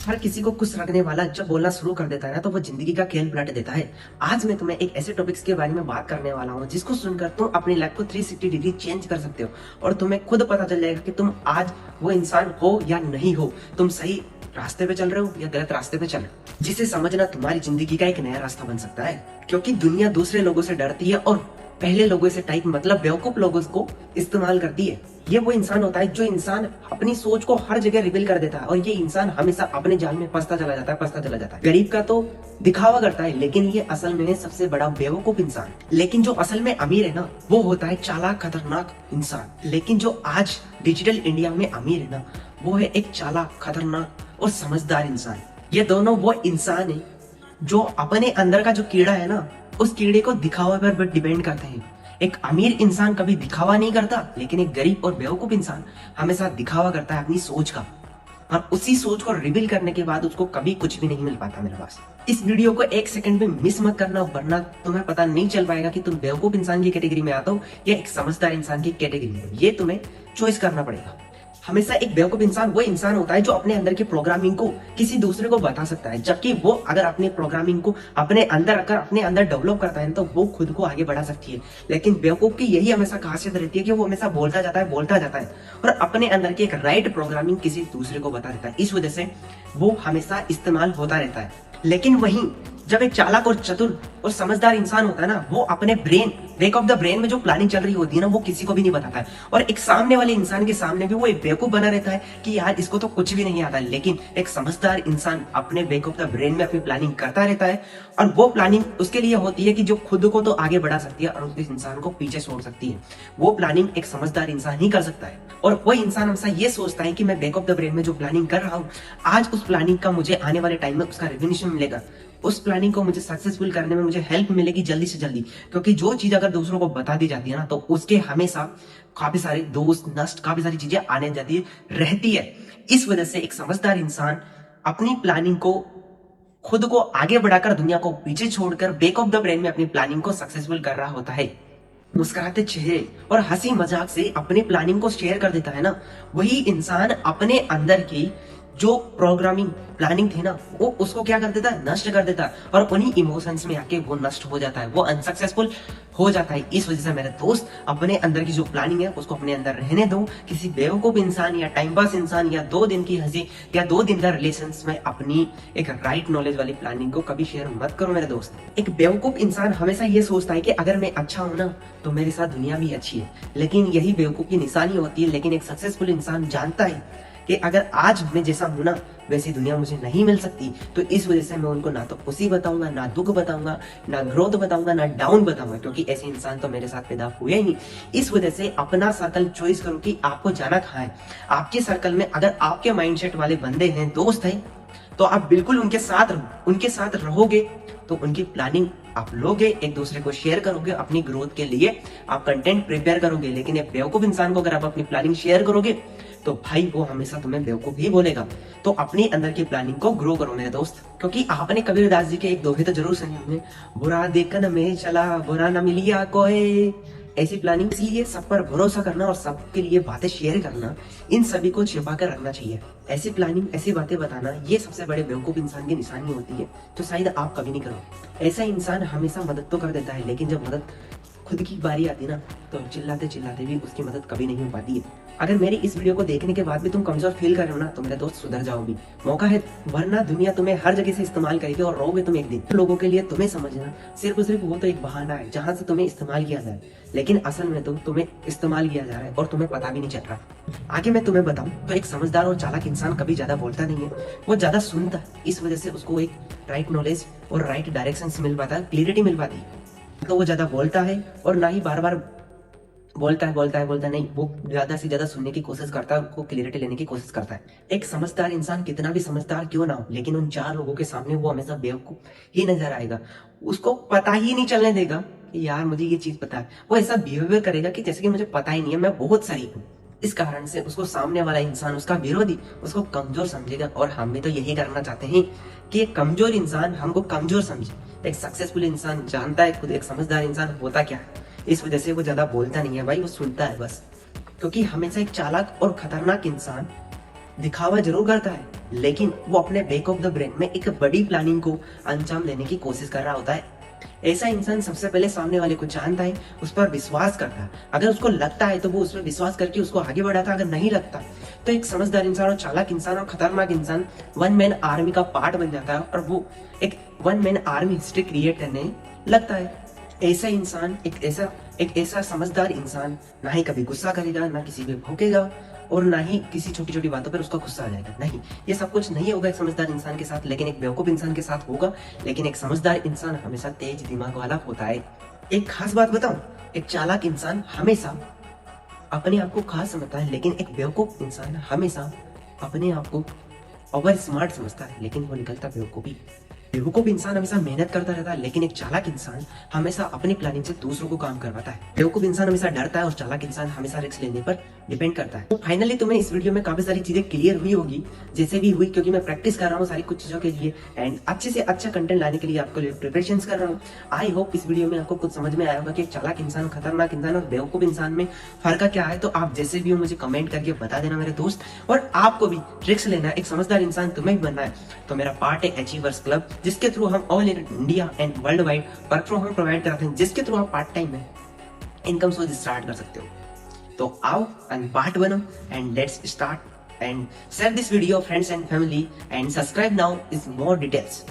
हर किसी को खुश रखने वाला जब बोलना शुरू कर देता है ना तो वो जिंदगी का खेल पलट देता है। आज मैं तुम्हें एक ऐसे टॉपिक्स के बारे में बात करने वाला हूँ जिसको सुनकर तुम अपनी लाइफ को 360 डिग्री चेंज कर सकते हो और तुम्हें खुद पता चल जाएगा कि तुम आज वो इंसान हो या नहीं हो, तुम सही रास्ते पे चल रहे हो या गलत रास्ते पे चल रहे हो, जिसे समझना तुम्हारी जिंदगी का एक नया रास्ता बन सकता है। क्योंकि दुनिया दूसरे लोगों से डरती है और पहले लोगों से टाइप मतलब बेवकूफ लोगों को इस्तेमाल करती है। ये वो इंसान होता है जो इंसान अपनी सोच को हर जगह रिवील कर देता है और ये इंसान हमेशा अपने जाल में फंसता चला जाता है। गरीब का तो दिखावा करता है लेकिन ये असल में सबसे बड़ा बेवकूफ इंसान। लेकिन जो असल में अमीर है ना वो होता है चालाक खतरनाक इंसान। लेकिन जो आज डिजिटल इंडिया में अमीर है ना वो है एक चालाक खतरनाक और समझदार इंसान। ये दोनों वो इंसान है जो अपने अंदर का जो कीड़ा है ना उस कीड़े को दिखावा पर डिपेंड करते हैं। एक अमीर इंसान कभी दिखावा नहीं करता लेकिन एक गरीब और बेवकूफ इंसान हमेशा दिखावा करता है अपनी सोच का, और उसी सोच को रिवील करने के बाद उसको कभी कुछ भी नहीं मिल पाता मेरे पास। इस वीडियो को एक सेकंड में मिस मत करना वरना तुम्हें पता नहीं चल पाएगा कि तुम बेवकूफ इंसान की कैटेगरी में आता हो या एक समझदार इंसान की कैटेगरी में। ये तुम्हें चॉइस करना पड़ेगा। हमेशा एक बेवकूफ इंसान वो इंसान होता है जो अपने अंदर की प्रोग्रामिंग को किसी दूसरे को बता सकता है, जबकि वो अगर अपने प्रोग्रामिंग को अपने अंदर रखकर अपने अंदर डेवलप करता है तो वो खुद को आगे बढ़ा सकती है। लेकिन बेवकूफ की यही हमेशा खासियत रहती है कि वो हमेशा बोलता जाता है और अपने अंदर की एक राइट प्रोग्रामिंग किसी दूसरे को बता देता है। इस वजह से वो हमेशा इस्तेमाल होता रहता है। लेकिन वहीं जब एक चालाक और चतुर और समझदार इंसान होता है ना वो अपने ब्रेक ऑफ द ब्रेन में जो प्लानिंग चल रही होती है ना वो किसी को भी नहीं बताता है, और एक सामने वाले इंसान के सामने भी वो एक बेवकूफ बना रहता है कि यार इसको तो कुछ भी नहीं आता। लेकिन एक समझदार इंसान अपने बैक ऑफ द ब्रेन में अपनी प्लानिंग करता रहता है और वो प्लानिंग उसके लिए होती है कि जो खुद को तो आगे बढ़ा सकती है और उस इंसान को पीछे छोड़ सकती है। वो प्लानिंग एक समझदार इंसान ही कर सकता है और वो इंसान हमेशा ये सोचता है कि मैं बैक ऑफ द ब्रेन में जो प्लानिंग कर रहा हूँ आज उस प्लानिंग का मुझे आने वाले टाइम में उसका रिकॉग्निशन मिलेगा, उस प्लानिंग को मुझे सक्सेसफुल करने में मुझे हेल्प मिलेगी जल्दी से जल्दी। क्योंकि जो चीज अगर दूसरों को बता दी जाती है ना तो उसके हमेशा काफी सारे दोस्त नष्ट काफी सारी चीजें आने जाती रहती है। इस वजह से एक समझदार इंसान अपनी प्लानिंग को खुद को आगे बढ़ाकर दुनिया को पीछे छोड़कर बैक ऑफ द ब्रेन में अपनी प्लानिंग को सक्सेसफुल कर रहा होता है। मुस्कुराते चेहरे और हंसी मजाक से अपनी प्लानिंग को शेयर कर देता है ना वही इंसान अपने अंदर की जो प्रोग्रामिंग प्लानिंग थी ना वो उसको क्या कर देता है, नष्ट कर देता है और उन्हीं इमोशंस में आके वो नष्ट हो जाता है, वो अनसक्सेसफुल हो जाता है। इस वजह से मेरे दोस्त अपने अंदर की जो प्लानिंग है उसको अपने अंदर रहने दो। किसी बेवकूफ इंसान या टाइम पास इंसान या 2 दिन की हंसी या 2 दिन का रिलेशन में अपनी एक राइट नॉलेज वाली प्लानिंग को कभी शेयर मत करो मेरे दोस्त। एक बेवकूफ इंसान हमेशा ये सोचता है कि अगर मैं अच्छा हूं ना तो मेरे साथ दुनिया भी अच्छी है, लेकिन यही बेवकूफ की निशानी होती है। लेकिन एक सक्सेसफुल इंसान जानता है कि अगर आज मैं जैसा हूं ना वैसी दुनिया मुझे नहीं मिल सकती, तो इस वजह से मैं उनको ना तो खुशी बताऊंगा, ना दुख बताऊंगा, ना ग्रोथ बताऊंगा, ना डाउन बताऊंगा, क्योंकि ऐसे इंसान तो मेरे साथ पैदा हुए ही नहीं। इस वजह से अपना सर्कल चॉइस करो कि आपको जाना कहाँ है। आपके सर्कल में अगर आपके माइंडसेट वाले बंदे हैं, दोस्त हैं, तो आप बिल्कुल उनके साथ रहोगे तो उनकी प्लानिंग आप लोगे, एक दूसरे को शेयर करोगे, अपनी ग्रोथ के लिए आप कंटेंट प्रिपेयर करोगे। लेकिन एक बेवकूफ इंसान को अगर आप अपनी प्लानिंग शेयर करोगे तो भाई वो हमेशा तुम्हें बेवकूफ ही बोलेगा। तो अपनी अंदर की प्लानिंग को ग्रो करो मेरे दोस्त। क्योंकि आपने कबीरदास जी के एक दोहे तो जरूर सुने होंगे, बुरा देखन में चला बुरा न मिलिया कोई। ऐसी प्लानिंग इसलिए सब पर भरोसा करना और सबके लिए बातें शेयर करना, इन सभी को छिपा कर रखना चाहिए। ऐसी प्लानिंग ऐसी बातें बताना ये सबसे बड़े बेवकूफ इंसान की निशानी होती है जो शायद आप कभी नहीं करो। ऐसा इंसान हमेशा मदद तो कर देता है लेकिन जब मदद खुद की बारी आती है ना तो चिल्लाते चिल्लाते भी उसकी मदद कभी नहीं हो पाती है। अगर मेरी इस वीडियो को देखने के बाद भी तुम कमजोर फील कर रहे हो ना तो मेरे दोस्त सुधर जाओ भी, मौका है, वरना दुनिया तुम्हें हर जगह से इस्तेमाल करेगी और रहोगे तुम एक दिन। लोगों के लिए तुम्हें समझना सिर्फ वो तो एक बहाना है जहां से तुम्हें इस्तेमाल किया जाए, लेकिन असल में तो तुम्हें इस्तेमाल किया जा रहा है और तुम्हें पता भी नहीं चल रहा। आगे मैं तुम्हें बताऊं तो एक समझदार और चालाक इंसान कभी ज्यादा बोलता नहीं है, वो ज्यादा सुनता है। इस वजह से उसको एक राइट नॉलेज और राइट डायरेक्शन मिल पाता है, क्लियरिटी मिल पाती है। तो वो ज्यादा बोलता है और ना ही बार बार बोलता है नहीं, वो ज्यादा से ज्यादा सुनने की कोशिश करता है, उसको क्लियरिटी लेने की कोशिश करता है। एक समझदार इंसान कितना भी समझदार क्यों ना हो लेकिन उन 4 लोगों के सामने वो हमेशा बेवकूफ ही नजर आएगा। उसको पता ही नहीं चलने देगा कि यार मुझे ये चीज पता है। वो ऐसा बिहेवियर करेगा कि जैसे कि मुझे पता ही नहीं है, मैं बहुत सही हूँ। इस कारण से उसको सामने वाला इंसान, उसका विरोधी, उसको कमजोर समझेगा। और हम भी तो यही करना चाहते हैं कि एक कमजोर इंसान हमको कमजोर समझे। एक सक्सेसफुल इंसान जानता है खुद एक समझदार इंसान होता क्या है। इस वजह से वो ज्यादा बोलता नहीं है भाई, वो सुनता है बस। क्योंकि हमेशा एक चालाक और खतरनाक इंसान दिखावा जरूर करता है लेकिन वो अपने बैक ऑफ द ब्रेन में एक बड़ी प्लानिंग को अंजाम देने की कोशिश कर रहा होता है। ऐसा इंसान सबसे पहले सामने वाले को जानता है, उस पर विश्वास करता है। अगर उसको लगता है तो वो उस पर विश्वास करके उसको आगे बढ़ाता है, अगर नहीं लगता तो एक समझदार इंसान और चालाक इंसान और खतरनाक इंसान वन मैन आर्मी का पार्ट बन जाता है और वो एक one man army history create करने लगता है। ऐसा इंसान एक ऐसा समझदार इंसान ना ही कभी गुस्सा करेगा, ना किसी पे भौंकेगा और ना ही किसी छोटी छोटी बातों पर उसका गुस्सा आ जाएगा। नहीं, ये सब कुछ नहीं होगा एक समझदार इंसान के साथ, लेकिन एक बेवकूफ इंसान के साथ होगा। लेकिन एक समझदार इंसान हमेशा तेज दिमाग वाला होता है। एक खास बात बताऊं, एक चालाक इंसान हमेशा अपने आप को खास समझता है, लेकिन एक बेवकूफ इंसान हमेशा अपने आप को ओवर स्मार्ट समझता है, लेकिन वो निकलता बेवकूफी। बेवकूफ इंसान हमेशा मेहनत करता रहता है, लेकिन एक चालाक इंसान हमेशा अपनी प्लानिंग से दूसरों को काम करवाता है। बेवकूफ इंसान हमेशा डरता है और चालाक इंसान हमेशा रिस्क लेने पर डिपेंड करता है। तो फाइनली तुम्हें इस वीडियो में काफी सारी चीजें क्लियर हुई होगी, जैसे भी हुई, क्योंकि मैं प्रैक्टिस कर रहा हूँ सारी कुछ चीजों के लिए एंड अच्छे से अच्छा कंटेंट लाने के लिए आपको प्रिपरेशन कर रहा हूँ। आई होप इस वीडियो में आपको कुछ समझ में आया होगा कि चालाक इंसान, खतरनाक इंसान और बेवकूफ इंसान में फर्क क्या है। तो आप जैसे भी हो मुझे कमेंट करके बता देना मेरे दोस्त। और आपको भी ट्रिक्स लेना है, एक समझदार इंसान तुम्हें भी बनना है, तो मेरा पार्ट है अचीवर्स क्लब, जिसके थ्रू हम all in India and world wide work from home provide कराते हैं, जिसके थ्रू आप पार्ट टाइम में इनकम सोर्स स्टार्ट कर सकते हो। तो आओ एंड पार्ट बनो and let's start and share this video friends and family and subscribe now is more details।